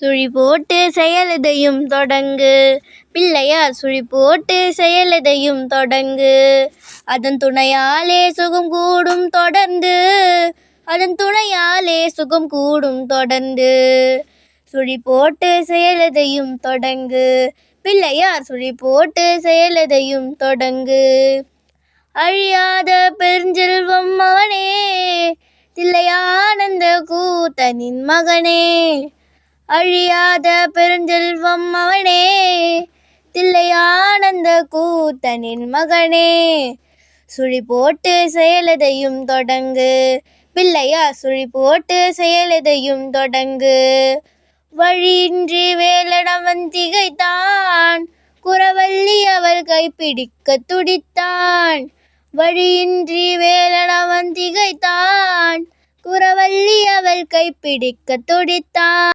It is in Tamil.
சுழி போட்டு செயலெதையும் தொடங்கு. பிள்ளையார் சுழி போட்டு செயலெதையும் தொடங்கு. அதன் துணையாலே சுகம் கூடும் தொடர்ந்து. அதன் துணையாலே சுகம் கூடும் தொடர்ந்து. சுழி போட்டு செயலெதையும் தொடங்கு. பிள்ளையார் சுழி போட்டு செயலெதையும் தொடங்கு. அழியாத பெருஞ்செல்வம் மகனே, தில்லையானந்த கூத்தனின் மகனே. அழியாத பெருஞ்செல்வம் மகனே, தில்லையானந்த கூத்தனின் மகனே. சுழி போட்டு செயலெதையும் தொடங்கு. பிள்ளையார் சுழி போட்டு செயலெதையும் தொடங்கு. வழியின்றி வேலனவன் திகைத்தான். குறவள்ளி அவள் கைப்பிடிக்க துடித்தான். வழியின்றி வேலனவன் திகைத்தான். குறவள்ளி அவள் கைப்பிடிக்க துடித்தான்.